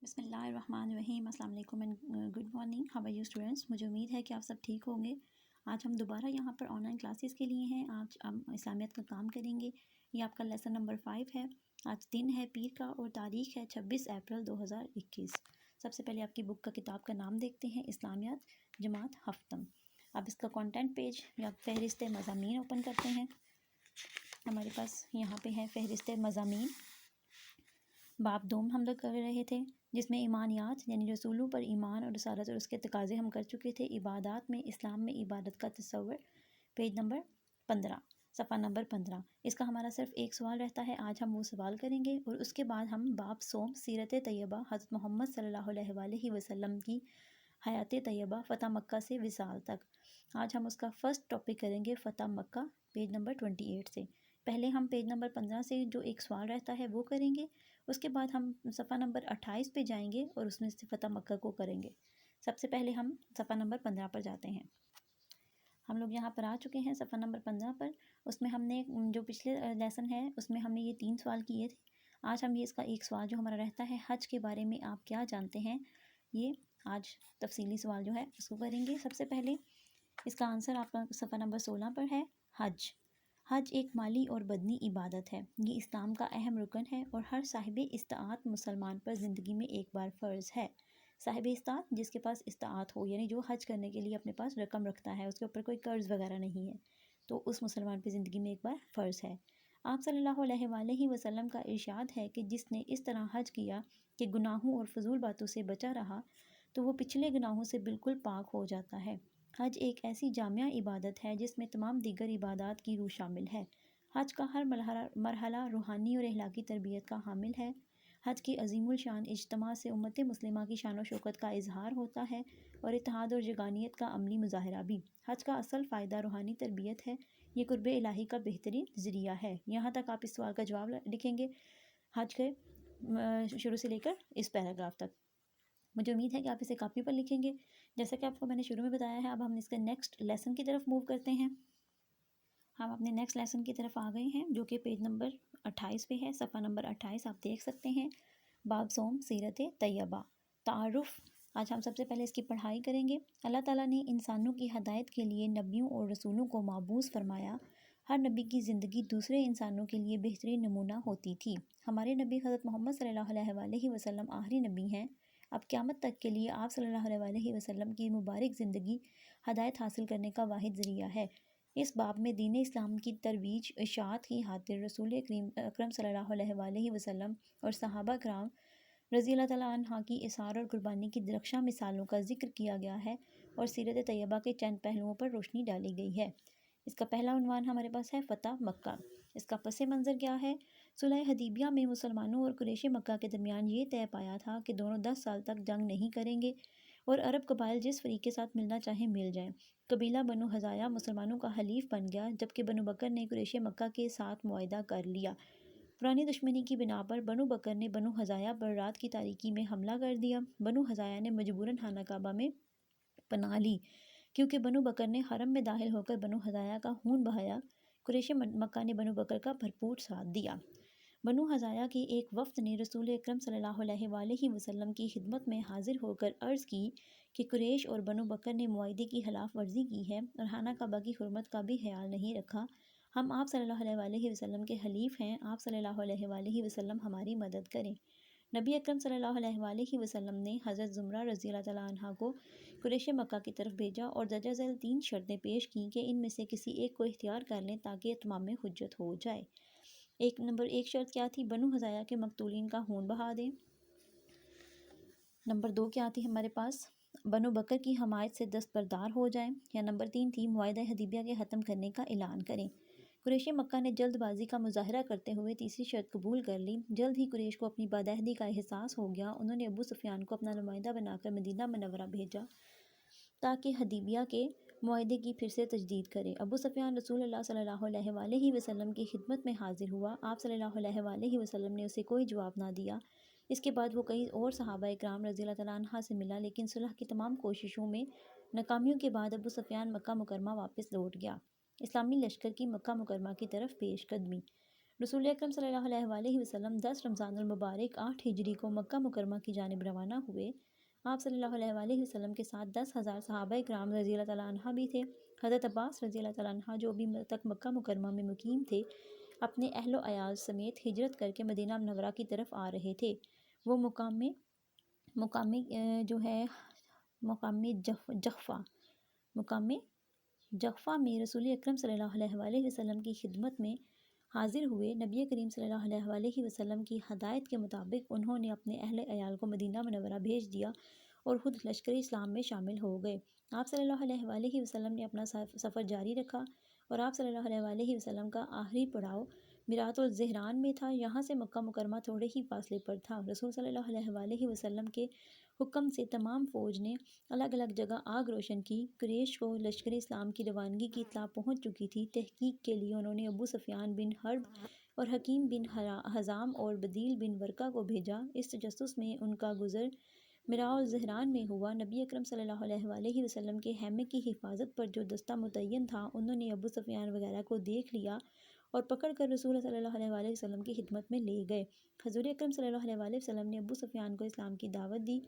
بسم اللہ الرحمن الرحیم۔ السلام علیکم and good morning, how are you students? مجھے امید ہے کہ آپ سب ٹھیک ہوں گے۔ آج ہم دوبارہ یہاں پر آن لائن کلاسز کے لیے ہیں۔ آج ہم اسلامیت کا کام کریں گے۔ یہ آپ کا لیسن نمبر 5 ہے۔ آج دن ہے پیر کا اور تاریخ ہے 26 اپریل 2021۔ سب سے پہلے آپ کی بک کا کتاب کا نام دیکھتے ہیں، اسلامیات جماعت ہفتم۔ اب اس کا کانٹینٹ پیج یا فہرست مضامین اوپن کرتے ہیں۔ ہمارے پاس یہاں پہ ہے فہرست مضامین۔ باب دوم ہم لوگ کر رہے تھے، جس میں ایمانیات یعنی رسولوں پر ایمان اور رسالت اور اس کے تقاضے ہم کر چکے تھے۔ عبادات میں اسلام میں عبادت کا تصور، پیج نمبر 15، صفحہ نمبر 15۔ اس کا ہمارا صرف ایک سوال رہتا ہے، آج ہم وہ سوال کریں گے اور اس کے بعد ہم باب صوم، سیرت طیبہ، حضرت محمد صلی اللہ علیہ وآلہ وسلم کی حیات طیبہ، فتح مکہ سے وصال تک۔ آج ہم اس کا فرسٹ ٹاپک کریں گے، فتح مکہ، پیج نمبر 28 سے۔ پہلے ہم پیج نمبر 15 سے جو ایک سوال رہتا ہے وہ کریں گے، اس کے بعد ہم صفحہ نمبر 28 پہ جائیں گے اور اس میں سے فتح مکہ کو کریں گے۔ سب سے پہلے ہم صفحہ نمبر 15 پر جاتے ہیں۔ ہم لوگ یہاں پر آ چکے ہیں صفحہ نمبر 15 پر۔ اس میں ہم نے جو پچھلے لیسن ہے اس میں ہم نے یہ 3 سوال کیے تھے۔ آج ہم یہ اس کا ایک سوال جو ہمارا رہتا ہے، حج کے بارے میں آپ کیا جانتے ہیں، یہ آج تفصیلی سوال جو ہے اس کو کریں گے۔ سب سے پہلے اس کا آنسر آپ کا صفحہ نمبر 16 پر ہے، حج۔ حج ایک مالی اور بدنی عبادت ہے۔ یہ اسلام کا اہم رکن ہے اور ہر صاحب استطاعت مسلمان پر زندگی میں ایک بار فرض ہے۔ صاحب استطاعت جس کے پاس استطاعت ہو، یعنی جو حج کرنے کے لیے اپنے پاس رقم رکھتا ہے، اس کے اوپر کوئی قرض وغیرہ نہیں ہے، تو اس مسلمان پہ زندگی میں ایک بار فرض ہے۔ آپ صلی اللہ علیہ وآلہ وسلم کا ارشاد ہے کہ جس نے اس طرح حج کیا کہ گناہوں اور فضول باتوں سے بچا رہا تو وہ پچھلے گناہوں سے بالکل پاک ہو جاتا ہے۔ حج ایک ایسی جامع عبادت ہے جس میں تمام دیگر عبادات کی روح شامل ہے۔ حج کا ہر مرحلہ روحانی اور اخلاقی تربیت کا حامل ہے۔ حج کی عظیم الشان اجتماع سے امت مسلمہ کی شان و شوکت کا اظہار ہوتا ہے اور اتحاد اور یگانیت کا عملی مظاہرہ بھی۔ حج کا اصل فائدہ روحانی تربیت ہے، یہ قرب الہی کا بہترین ذریعہ ہے۔ یہاں تک آپ اس سوال کا جواب لکھیں گے، حج کے شروع سے لے کر اس پیراگراف تک۔ مجھے امید ہے کہ آپ اسے کاپی پر لکھیں گے۔ جیسا کہ آپ کو میں نے شروع میں بتایا ہے، اب ہم اس کے نیکسٹ لیسن کی طرف موو کرتے ہیں۔ ہم اپنے نیکسٹ لیسن کی طرف آ گئے ہیں، جو کہ پیج نمبر 28 پہ ہے، صفحہ نمبر 28 آپ دیکھ سکتے ہیں۔ باب صوم، سیرت طیبہ، تعارف۔ آج ہم سب سے پہلے اس کی پڑھائی کریں گے۔ اللہ تعالیٰ نے انسانوں کی ہدایت کے لیے نبیوں اور رسولوں کو مبعوث فرمایا۔ ہر نبی کی زندگی دوسرے انسانوں کے لیے بہترین نمونہ ہوتی تھی۔ ہمارے نبی حضرت محمد صلی اللہ علیہ وآلہ وسلم آخری نبی ہیں۔ اب قیامت تک کے لیے آپ صلی اللہ علیہ وآلہ وسلم کی مبارک زندگی ہدایت حاصل کرنے کا واحد ذریعہ ہے۔ اس باب میں دین اسلام کی ترویج، اشاعت کی خاطر رسول اکرم صلی اللہ علیہ وآلہ وسلم اور صحابہ کرام رضی اللہ تعالیٰ عنہ کی اثار اور قربانی کی درخشاں مثالوں کا ذکر کیا گیا ہے اور سیرت طیبہ کے چند پہلوؤں پر روشنی ڈالی گئی ہے۔ اس کا پہلا عنوان ہمارے پاس ہے فتح مکہ۔ اس کا پس منظر کیا ہے؟ صلح حدیبیہ میں مسلمانوں اور قریش مکہ کے درمیان یہ طے پایا تھا کہ دونوں 10 سال تک جنگ نہیں کریں گے اور عرب قبائل جس فریق کے ساتھ ملنا چاہیں مل جائیں۔ قبیلہ بنو حذافہ مسلمانوں کا حلیف بن گیا، جبکہ بنو بکر نے قریش مکہ کے ساتھ معاہدہ کر لیا۔ پرانی دشمنی کی بنا پر بنو بکر نے بنو حذافہ پر رات کی تاریکی میں حملہ کر دیا۔ بنو حذافہ نے مجبوراً خانہ کعبہ میں پناہ لی، کیونکہ بنو بکر نے حرم میں داخل ہو کر بنو حذافہ کا خون بہایا۔ قریش مکہ نے بنو بکر کا بھرپور ساتھ دیا۔ بنو حذافہ کے ایک وفد نے رسول اکرم صلی اللہ علیہ وآلہ وسلم کی خدمت میں حاضر ہو کر عرض کی کہ قریش اور بنو بکر نے معاہدے کی خلاف ورزی کی ہے اور خانہ کعبہ کی حرمت کا بھی خیال نہیں رکھا۔ ہم آپ صلی اللہ علیہ وآلہ وسلم کے حلیف ہیں، آپ صلی اللہ علیہ وآلہ وسلم ہماری مدد کریں۔ نبی اکرم صلی اللہ علیہ وآلہ وسلم نے حضرت زمرہ رضی اللہ تعالیٰ عنہ کو قریش مکہ کی طرف بھیجا اور درجہ ذیل 3 شرطیں پیش کیں کہ ان میں سے کسی ایک کو اختیار کر لیں تاکہ اتمام حجت ہو جائے۔ نمبر 1 شرط کیا تھی؟ بنو حذافہ کے مقتولین کا خون بہا دیں۔ نمبر 2 کیا تھی ہمارے پاس؟ بنو بکر کی حمایت سے دستبردار ہو جائیں۔ یا نمبر 3 تھی معاہدہ حدیبیہ کے ختم کرنے کا اعلان کریں۔ قریش مکہ نے جلد بازی کا مظاہرہ کرتے ہوئے تیسری شرط قبول کر لی۔ جلد ہی قریش کو اپنی بدعہدی کا احساس ہو گیا۔ انہوں نے ابو سفیان کو اپنا نمائندہ بنا کر مدینہ منورہ بھیجا تاکہ حدیبیہ کے معاہدے کی پھر سے تجدید کرے۔ ابو سفیان رسول اللہ صلی اللہ علیہ وآلہ وسلم کی خدمت میں حاضر ہوا۔ آپ صلی اللہ علیہ وآلہ وسلم نے اسے کوئی جواب نہ دیا۔ اس کے بعد وہ کئی اور صحابہ اکرام رضی اللہ تعالیٰ عنہ سے ملا، لیکن صلح کی تمام کوششوں میں ناکامیوں کے بعد ابو سفیان مکہ مکرمہ واپس لوٹ گیا۔ اسلامی لشکر کی مکہ مکرمہ کی طرف پیش قدمی۔ رسول اکرم صلی اللہ علیہ وآلہ وسلم 10 رمضان المبارک 8 ہجری کو مکہ مکرمہ کی جانب روانہ ہوئے۔ آپ صلی اللہ علیہ وآلہ وسلم کے ساتھ 10,000 صحابہ کرام رضی اللہ تعالیٰ عنہ بھی تھے۔ حضرت عباس رضی اللہ تعالیٰ عنہ جو ابھی تک مکہ مکرمہ میں مقیم تھے، اپنے اہل و عیال سمیت ہجرت کر کے مدینہ منورہ کی طرف آ رہے تھے۔ وہ مقامی جغفہ میں رسول اکرم صلی اللہ علیہ وآلہ وسلم کی خدمت میں حاضر ہوئے۔ نبی کریم صلی اللہ علیہ وآلہ وسلم کی ہدایت کے مطابق انہوں نے اپنے اہل عیال کو مدینہ منورہ بھیج دیا اور خود لشکر اسلام میں شامل ہو گئے۔ آپ صلی اللہ علیہ وآلہ وسلم نے اپنا سفر جاری رکھا اور آپ صلی اللہ علیہ وآلہ وسلم کا آخری پڑاؤ میرات الزہران میں تھا۔ یہاں سے مکہ مکرمہ تھوڑے ہی فاصلے پر تھا۔ رسول صلی اللہ علیہ وآلہ وسلم کے حکم سے تمام فوج نے الگ الگ جگہ آگ روشن کی۔ قریش کو لشکر اسلام کی روانگی کی اطلاع پہنچ چکی تھی۔ تحقیق کے لیے انہوں نے ابو سفیان بن حرب اور حکیم بن حزام اور بدیل بن ورقہ کو بھیجا۔ اس تجسس میں ان کا گزر میراء الزہران میں ہوا۔ نبی اکرم صلی اللہ علیہ وآلہ وسلم کے خیمے کی حفاظت پر جو دستہ متعین تھا، انہوں نے ابو سفیان وغیرہ کو دیکھ لیا اور پکڑ کر رسول صلی اللہ علیہ وآلہ وسلم کی خدمت میں لے گئے۔ حضور اکرم صلی اللہ علیہ وآلہ وسلم نے ابو سفیان کو اسلام کی دعوت دی۔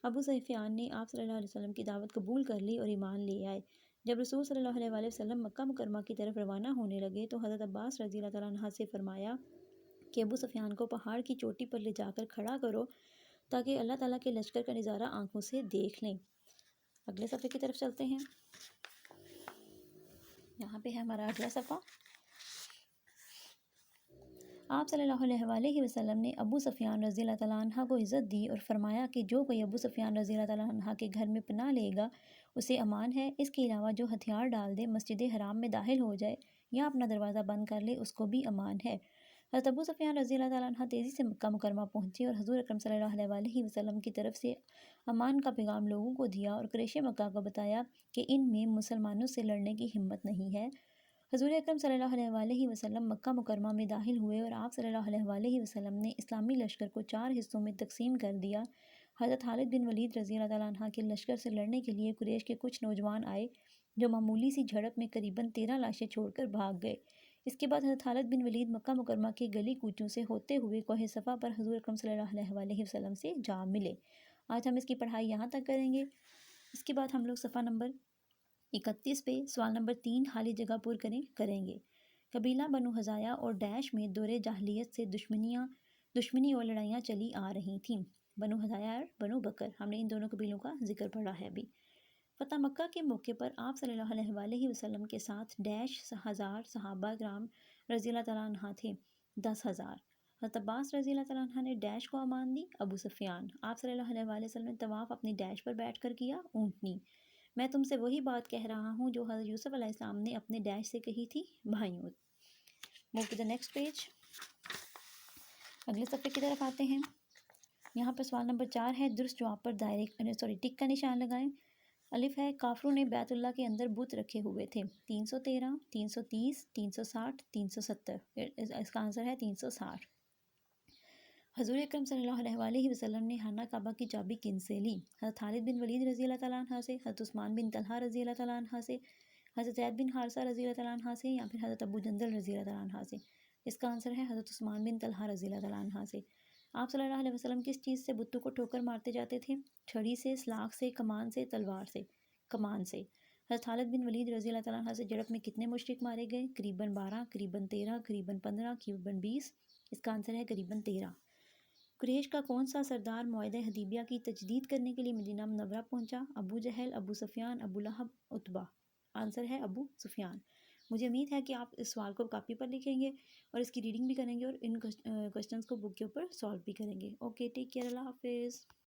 ابو سفیان نے آپ صلی اللہ علیہ وسلم کی دعوت قبول کر لی اور ایمان لے آئے۔ جب رسول صلی اللہ علیہ وآلہ وسلم مکہ مکرمہ کی طرف روانہ ہونے لگے تو حضرت عباس رضی اللہ تعالیٰ عنہ سے فرمایا کہ ابو سفیان کو پہاڑ کی چوٹی پر لے جا کر کھڑا کرو تاکہ اللہ تعالیٰ کے لشکر کا نظارہ آنکھوں سے دیکھ لیں۔ اگلے صفحے کی طرف چلتے ہیں۔ یہاں پہ ہے ہمارا اگلا صفحہ۔ آپ صلی اللہ علیہ وآلہ وسلم نے ابو سفیان رضی اللہ تعالیٰ عنہ کو عزت دی اور فرمایا کہ جو کوئی ابو سفیان رضی اللہ تعالیٰ عنہ کے گھر میں پناہ لے گا اسے امان ہے۔ اس کے علاوہ جو ہتھیار ڈال دے، مسجد حرام میں داخل ہو جائے یا اپنا دروازہ بند کر لے، اس کو بھی امان ہے۔ حضرت ابو سفیان رضی اللہ تعالیٰ عنہ تیزی سے مکہ مکرمہ پہنچے اور حضور اکرم صلی اللہ علیہ وآلہ وسلم کی طرف سے امان کا پیغام لوگوں کو دیا اور قریش مکہ کو بتایا کہ ان میں مسلمانوں سے لڑنے کی ہمت نہیں ہے۔ حضور اکرم صلی اللہ علیہ وآلہ وسلم مکہ مکرمہ میں داخل ہوئے اور آپ صلی اللہ علیہ وآلہ وسلم نے اسلامی لشکر کو 4 حصوں میں تقسیم کر دیا۔ حضرت خالد بن ولید رضی اللہ تعالیٰ عنہ کے لشکر سے لڑنے کے لیے قریش کے کچھ نوجوان آئے جو معمولی سی جھڑپ میں قریباً 13 لاشیں چھوڑ کر بھاگ گئے۔ اس کے بعد حضرت خالد بن ولید مکہ مکرمہ کے گلی کوچوں سے ہوتے ہوئے کوہ صفا پر حضور اکرم صلی اللہ علیہ وآلہ وسلم سے جا ملے۔ آج ہم اس کی پڑھائی یہاں تک کریں گے۔ اس کے بعد ہم لوگ صفحہ نمبر 31 پہ سوال نمبر 3 خالی جگہ پر کریں گے۔ قبیلہ بنو حذافہ اور ڈیش میں دور جاہلیت سے دشمنی اور لڑائیاں چلی آ رہی تھیں۔ بنو حذافہ اور بنو بکر، ہم نے ان دونوں قبیلوں کا ذکر پڑھا ہے ابھی۔ فتح مکہ کے موقع پر آپ صلی اللہ علیہ وآلہ وسلم کے ساتھ ڈیش ہزار صحابہ کرام رضی اللہ تعالیٰ عنہ تھے، 10,000۔ حضرت عباس رضی اللہ تعالیٰ عنہ نے ڈیش کو امان دی۔ ابو سفیان، آپ صلی اللہ علیہ وآلہ وسلم نے طواف اپنی ڈیش پر بیٹھ کر کیا، اونٹنی۔ میں تم سے وہی بات کہہ رہا ہوں جو حضرت یوسف علیہ السلام نے اپنے ڈیش سے کہی تھی، بھائیوں۔ Move to the next page. اگلے صفحے کی طرف آتے ہیں۔ یہاں پر سوال نمبر 4 ہے، درست جواب پر ٹک کا نشان لگائیں۔ الف ہے، کافروں نے بیت اللہ کے اندر بت رکھے ہوئے تھے، 313، 330، 360، 370۔ اس کا آنسر ہے 360۔ حضور اکرم صلی اللہ علیہ وآلہ وسلم نے خانہ کعبہ کی چابی کن سے لی؟ حضرت خالد بن ولید رضی اللہ تعالیٰ عنہ سے، حضرت عثمان بن طلحہ رضی اللہ تعالیٰ عنہ سے، حضرت زید بن حارثہ رضی اللہ تعالیٰ عنہ سے، یا پھر حضرت ابو جندل رضی اللہ تعالیٰ عنہ سے۔ اس کا آنسر ہے حضرت عثمان بن طلحہ رضی اللہ تعالیٰ عنہ سے۔ آپ صلی اللہ علیہ وسلم کس چیز سے بتوں کو ٹھوکر مارتے جاتے تھے؟ چھڑی سے، سلاخ سے، کمان سے، تلوار سے؟ کمان سے۔ حضرت خالد بن ولید رضی اللہ تعالیٰ عنہ سے جڑپ میں کتنے مشرک مارے گئے؟ قریباً 12، قریباً 13، قریباً 15، قریباً 20۔ اس کا آنسر ہے قریباً 13۔ قریش کا کون سا سردار معاہدہ حدیبیہ کی تجدید کرنے کے لیے مدینہ منورہ پہنچا؟ ابو جہل، ابو سفیان، ابو لہب، عتبہ۔ آنسر ہے ابو سفیان۔ مجھے امید ہے کہ آپ اس سوال کو کاپی پر لکھیں گے اور اس کی ریڈنگ بھی کریں گے اور ان کوسچنز کو بک کے اوپر سالو بھی کریں گے۔ اوکے، ٹیک کیئر، اللہ حافظ۔